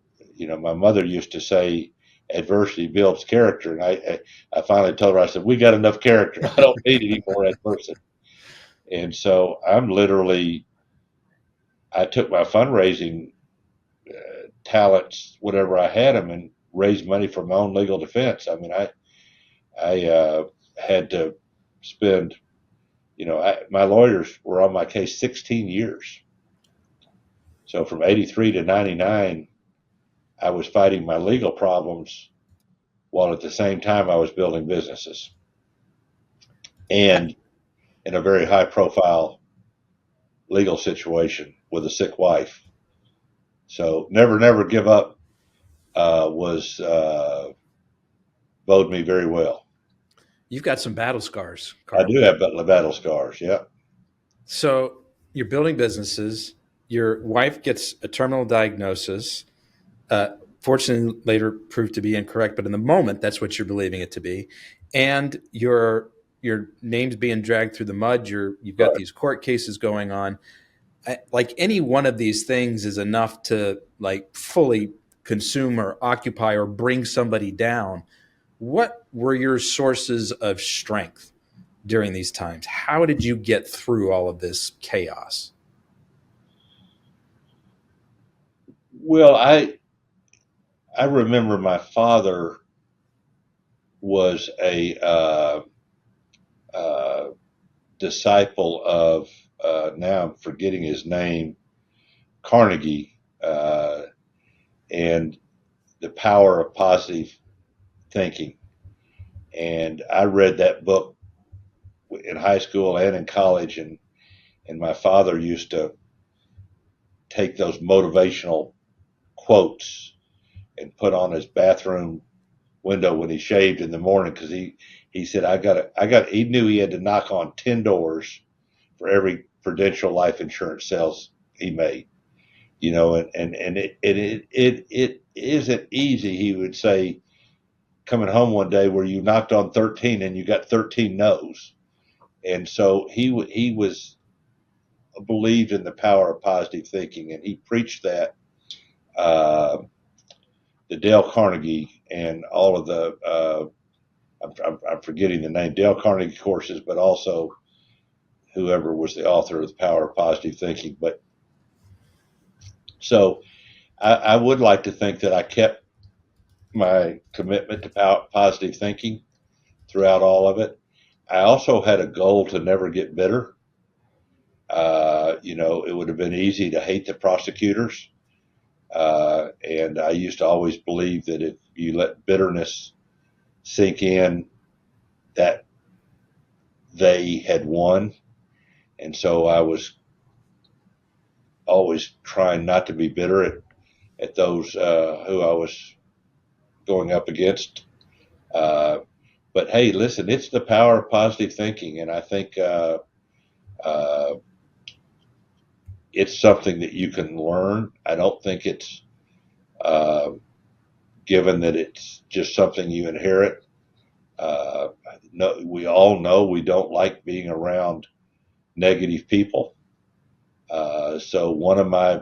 S2: mother used to say, adversity builds character. And I finally told her, I said, we got enough character. I don't need any more adversity. And so I took my fundraising talents, whatever I had them, and raised money for my own legal defense. I mean, I had to spend, my lawyers were on my case 16 years. So from 83 to 99, I was fighting my legal problems while at the same time I was building businesses and in a very high profile legal situation with a sick wife. So never give up was bode me very well.
S1: You've got some battle scars,
S2: I
S1: Carl.
S2: do have battle scars. Yeah.
S1: So you're building businesses. Your wife gets a terminal diagnosis. Fortunately, later proved to be incorrect, but in the moment, that's what you're believing it to be. And your name's being dragged through the mud. You've got
S2: Right.
S1: these court cases going on. Like any one of these things is enough to like fully consume or occupy or bring somebody down. What were your sources of strength during these times? How did you get through all of this chaos?
S2: Well, I remember my father was a uh, disciple of now I'm forgetting his name, Carnegie, and the power of positive thinking. And I read that book in high school and in college, and my father used to take those motivational quotes and put on his bathroom window when he shaved in the morning because he said he knew he had to knock on 10 doors for every Prudential life insurance sales he made, you know, and it isn't easy. He would say, coming home one day where you knocked on 13 and you got 13 no's. And so he was believed in the power of positive thinking, and he preached that uh, the Dale Carnegie and all of the I'm forgetting the name, Dale Carnegie courses, but also whoever was the author of the power of positive thinking. But so I would like to think that I kept my commitment to positive thinking throughout all of it. I also had a goal to never get bitter. It would have been easy to hate the prosecutors. And I used to always believe that if you let bitterness sink in, that they had won. And so I was always trying not to be bitter at those who I was going up against. But hey, listen, it's the power of positive thinking. And I think uh, it's something that you can learn. I don't think it's uh, given that it's just something you inherit. Uh, no, we all know we don't like being around negative people. So one of my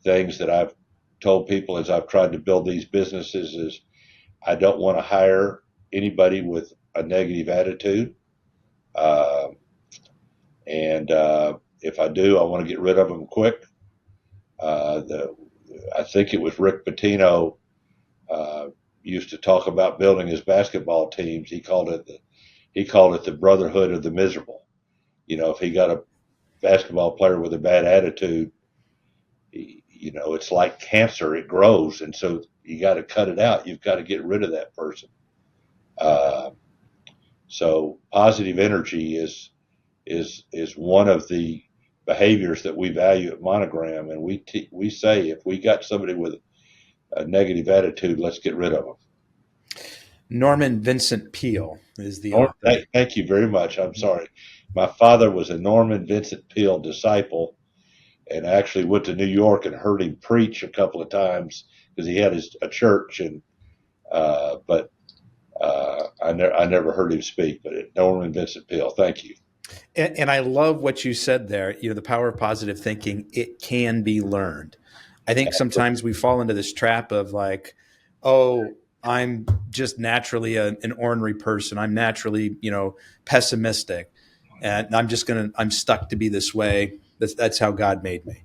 S2: things that I've told people as I've tried to build these businesses is I don't want to hire anybody with a negative attitude. Uh, and if I do, I want to get rid of them quick. I think it was Rick Pitino uh, used to talk about building his basketball teams. He called it the brotherhood of the miserable. You know, if he got a basketball player with a bad attitude, it's like cancer; it grows, and so you got to cut it out. You've got to get rid of that person. Uh, so positive energy is one of the behaviors that we value at Monogram, and we say if we got somebody with a negative attitude, let's get rid of them.
S1: Norman Vincent Peale is the author.
S2: Thank you very much. I'm sorry. My father was a Norman Vincent Peale disciple, and I actually went to New York and heard him preach a couple of times because he had a church, and but I never heard him speak. But Norman Vincent Peale, thank you.
S1: And I love what you said there. The power of positive thinking, it can be learned. I think sometimes we fall into this trap of like, oh, I'm just naturally an ornery person. I'm naturally, pessimistic. And I'm stuck to be this way. That's how God made me.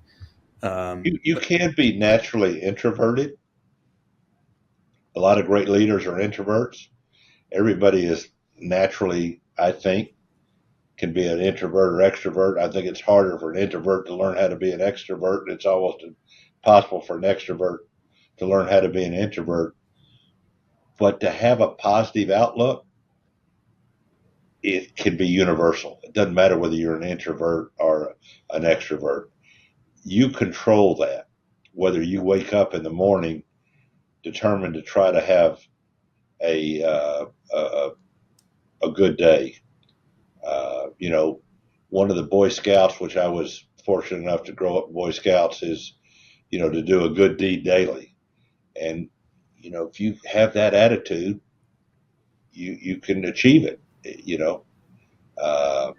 S2: You can be naturally introverted. A lot of great leaders are introverts. Everybody is naturally, I think, can be an introvert or extrovert. I think it's harder for an introvert to learn how to be an extrovert. It's almost impossible for an extrovert to learn how to be an introvert. But to have a positive outlook, it can be universal. It doesn't matter whether you're an introvert or an extrovert. You control that, whether you wake up in the morning determined to try to have a good day. One of the Boy Scouts, which I was fortunate enough to grow up in Boy Scouts, is to do a good deed daily. And if you have that attitude, you can achieve it. Uh,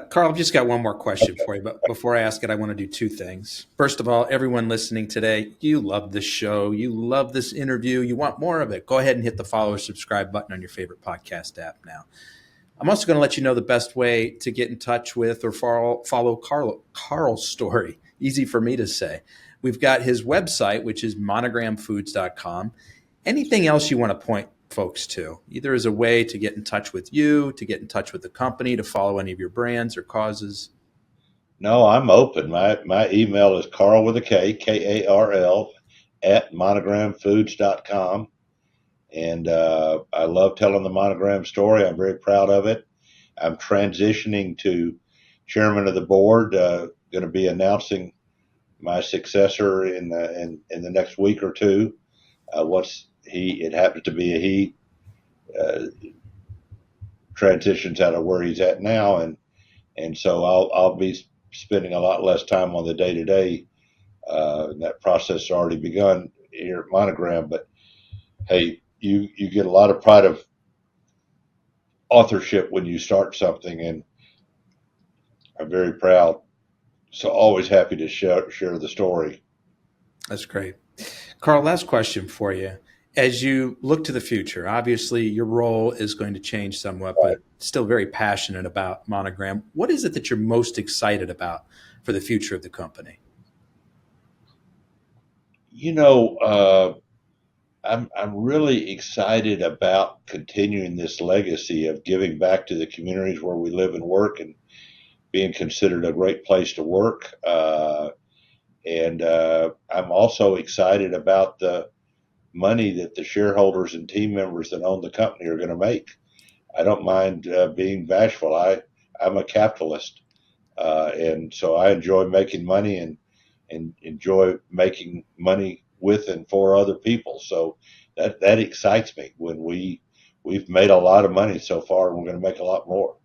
S1: Karl, I've just got one more question for you, but before I ask it, I want to do two things. First of all, everyone listening today, you love this show, you love this interview, you want more of it, go ahead and hit the follow or subscribe button on your favorite podcast app now. I'm also going to let you know the best way to get in touch with or follow Karl's story. Easy for me to say. We've got his website, which is monogramfoods.com. Anything else you want to point folks to, either as a way to get in touch with you, to get in touch with the company, to follow any of your brands or causes?
S2: No, I'm open. My email is Karl with a K, Karl, at monogramfoods.com. And I love telling the Monogram story. I'm very proud of it. I'm transitioning to chairman of the board. Going to be announcing my successor in the next week or two. It happens to be a he, transitions out of where he's at now, and so I'll be spending a lot less time on the day to day. That process has already begun here at Monogram, but hey, you get a lot of pride of authorship when you start something, and I'm very proud. So always happy to share the story.
S1: That's great. Karl, last question for you. As you look to the future, obviously your role is going to change somewhat, but still very passionate about Monogram. What is it that you're most excited about for the future of the company?
S2: I'm really excited about continuing this legacy of giving back to the communities where we live and work, and being considered a great place to work. And I'm also excited about the money that the shareholders and team members that own the company are going to make. I don't mind being bashful. I'm a capitalist, and so I enjoy making money and enjoy making money with and for other people. So that excites me. When we've made a lot of money so far, and we're going to make a lot more.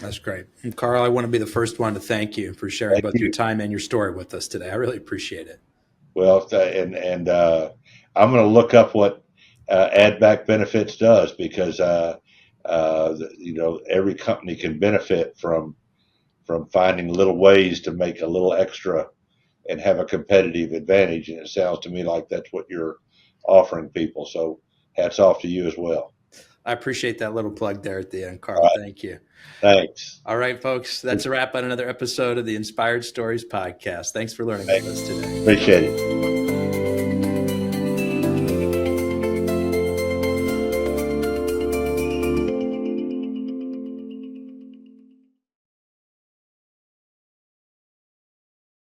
S1: That's great. And Karl, I want to be the first one to thank you for sharing both your time and your story with us today. I really appreciate it.
S2: Well, and I'm going to look up what add back benefits does, because every company can benefit from finding little ways to make a little extra and have a competitive advantage. And it sounds to me like that's what you're offering people. So hats off to you as well.
S1: I appreciate that little plug there at the end, Karl. Right. Thank you.
S2: Thanks.
S1: All right, folks. That's a wrap on another episode of the Inspired Stories podcast. Thanks for learning with us today.
S2: Appreciate it.